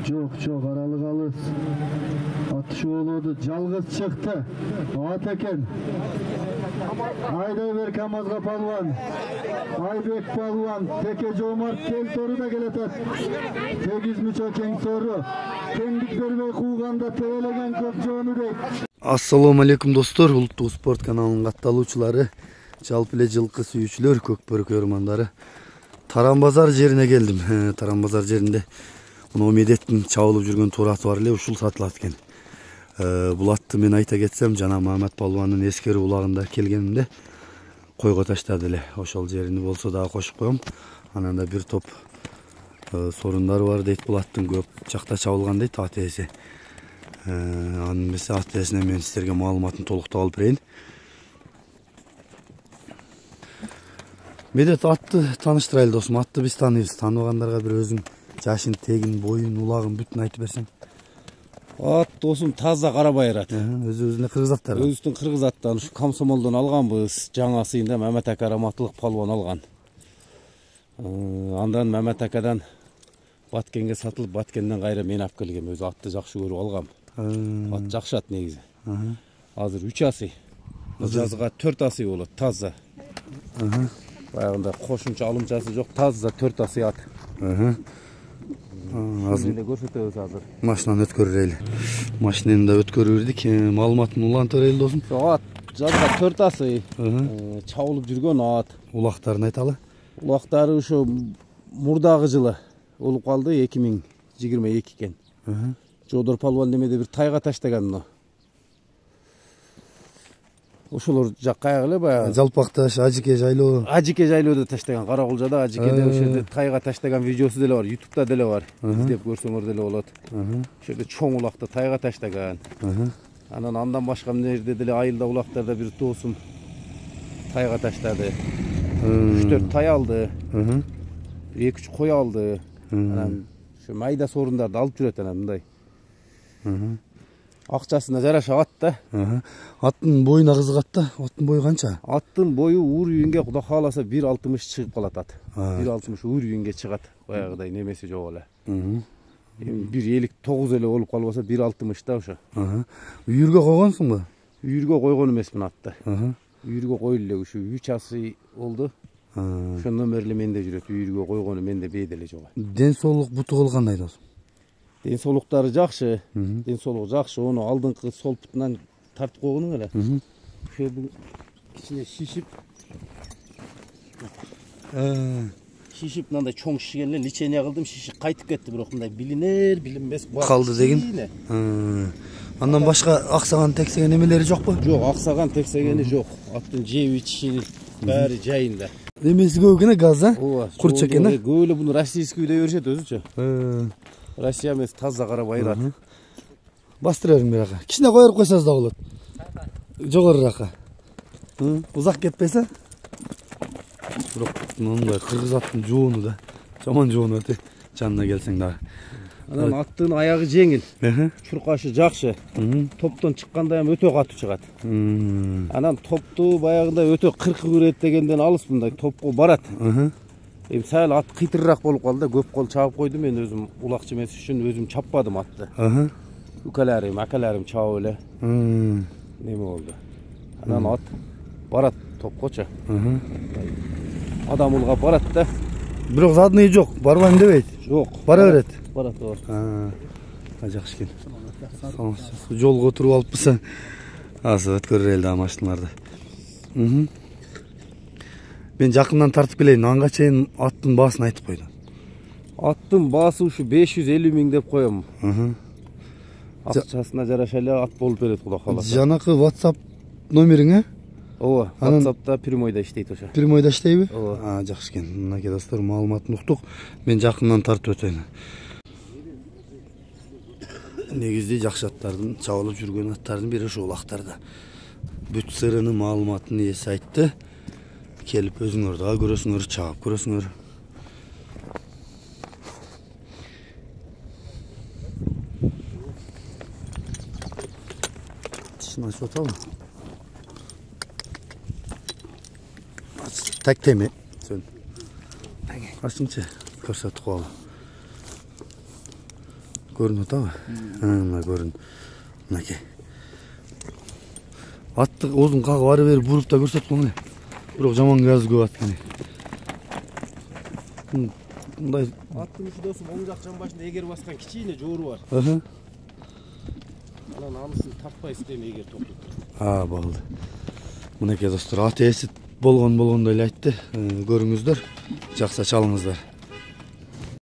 Çok aralık alır. Atışı oldu. Жалғыз çıktı. At eken. Aydaybek Kamazga palvan. Aybek palvan. Teke Jomart kel toru da geletet. 8 müço keng soru. Kenglik vermey kuğanda tevelegen köp jonu deyt. Assalamu alaikum dostlar. Улуттук спорт каналынын катталуучулары, жалпы эле жылкы сүйүүчүлөр, көкбөрүк көрөрмандары. Таранбазар жерине келдим. Таранбазар жеринде мына медеттин чабылып жүргөн туур аты бар эле, ушул сатылат экен. Бул атты мен айта кетсем, жана Мамат Палвандын эскери улагында келгенимде койго таштады эле. Ошол жерини болсо дагы кошуп коем. Анан да бир топ сорундары бар дейт. Бул аттын көп жакта чабылган дейт ат ээси. Анын эмесе ат ээсинен мен силерге маалыматын толуктап алып берейин. Медет атты таныштырайлы досум. Атты биз тааныйбыз. Тааныбагандарга бир өзүң жашын, тегин, боюн, улагын бүтүн айтып берсең. Ат досум таза Карабайыр ат. Өзүнө кыргыз аттар. Өзүбүздүн кыргыз аттан ушу Комсомолдон алганбыз. Жаңасыйында Мамат ака Раматылык палван алган. Андан Мамат акадан Баткенге сатылып, Баткенден кайра мен алып келгем. Өзү атты жакшы көрүп алгам. Ат жакшы ат негизи. Азыр 3 асый. Жазга 4 асый болот, таза. Баягында кошумча алымчасы жок, таза 4 асый ат. Азыр эле көрсөтөбүз азыр. Машинаны өткөрөлү. Машинаны да өткөрүрдүк. Маалыматын улантып берели досум. Ат жазга 4 асый. Чабылып жүргөн ат. Улактарын айталы. Улактары ушу мурдагы жылы болуп калды, 2022 экен. Жодор палван немеде бир тайга таштаган мына. Ошолор жакка эле баягы Жалпакташ, Ажике жайлоо. Ажике жайлоодо таштаган, Каракулжада Ажикеде ошол жерде тайга таштаган видеосу деле бар, YouTube'да деле бар. Издеп көрсөңөр деле болот. Ошол жерде чоң улакта тайга таштаган. Андан башка жерде деле айылда улактарда бир досум тайга таштады. 3-4 тай алды. 2-3 кой алды. Анан ошо майда сорундарды алып жүрөт анан мындай. Акчасына жараша ат да. Аттын боюна кызыгат да. Аттын бою канча? Аттын бою уур үйүнгө Кудай кааласа 1.60 чыгып калат ат. 1.60 уур үйүнгө чыгат. Баягыдай немеси жок эле. 1.59 эле болуп калбаса 1.60 да ошо. Үйүргө койгонсуңбу? Үйүргө койгон эмесмин атты. Үйүргө коюлу эле ушу 3 асый болду. Ошо номерле менде жүрөт. Үйүргө койгону менде бейде эле жок. Ден соолук буту кандай досум? Ден соолуктары жакшы. Ден соолугу жакшы. Ону алдыңкы сол бутунан тартып койгонуң эле. Ошол кичине шишип. Шишип мындай чоң шишкен эле лечение кылдым, шишип кайтып кетти, бирок мындай билинер, билинбес калды деген. Андан башка аксаган тексеген эмелери жокпу? Жок, аксаган тексегени жок. Аттын жеп ичиши баары жайында. Эмеси көп экен газ, а? Курч экен, а? Көп эле буну российский деп беришет өзүчө. Россия эмес, таза Карабайыр ат. Бастыра бериң бирага. Кичине коюп койсоңуз да болот. Жогорураакка. Узак кетпесе? Бирок мындай кыргыз аттын жоону да. Жаман жоону өтө жанына келсең дагы. Анан аттын аягы жеңил. Чуркашы жакшы. Топтон чыкканда эми өтө катуу чыгат. Анан топту баягындай өтө 40 көрөт дегенден алыс мындай топко барат. Эми сәл ат кыйтырыраак болуп калды да, көп кол чабып койду. Мен өзүм улакчы эмес үчүн өзүм чаппадым атты. Укаларым, акаларым чабып эле. Неме болду. Анан ат барат топкочу. Адам улга барат да. Бирок задный жок, барбайм дебейт. Жок. Бара берет. Барат. Жакшы экен. Жолго туруп алыппыз. Азыр өткөрөлү да машиналарды. Мен жакындан тартып келейин. Анга чейин аттын баасын айтып койду. Аттын баасы ушу 550 миң деп коем. Акчасына жараша эле ат болуп берет, Кудай кааласа. Жанакы WhatsApp номериң, Ооба, WhatsApp'та прямойда иштейт ошо. Прямойда иштейби? Ооба. Жакшы экен. Мынакей достор, маалыматын уктук. Мен жакындан тартып өтөйүн. Негизде жакшы аттардын, чабылып жүргөн аттардын бири ошол улактарда. Бүт сырынын маалыматын ээси айтты. Келип өзүңөр дагы көрөсүңөр, чаап көрөсүңөр. Тишин ачып атабы? Так теме. Сön. Ачыңчы, көрсөтүп коелу. Көрініп атабы? Мына көрін. Мынакей. Атты озын қағып ары бері бұрып та көрсетіп қоймын. Бірақ жаман газ көп ат кене. Мындай Аттың мүшедесі оң жақ жамбашында егер басқан кичине жору бар. Анан анысын таппай істейм егер тоқтып. Болды. Мынакей достар, ат есі болгондой эле айтты. Көрүңүздөр, жакса чалыңыздар.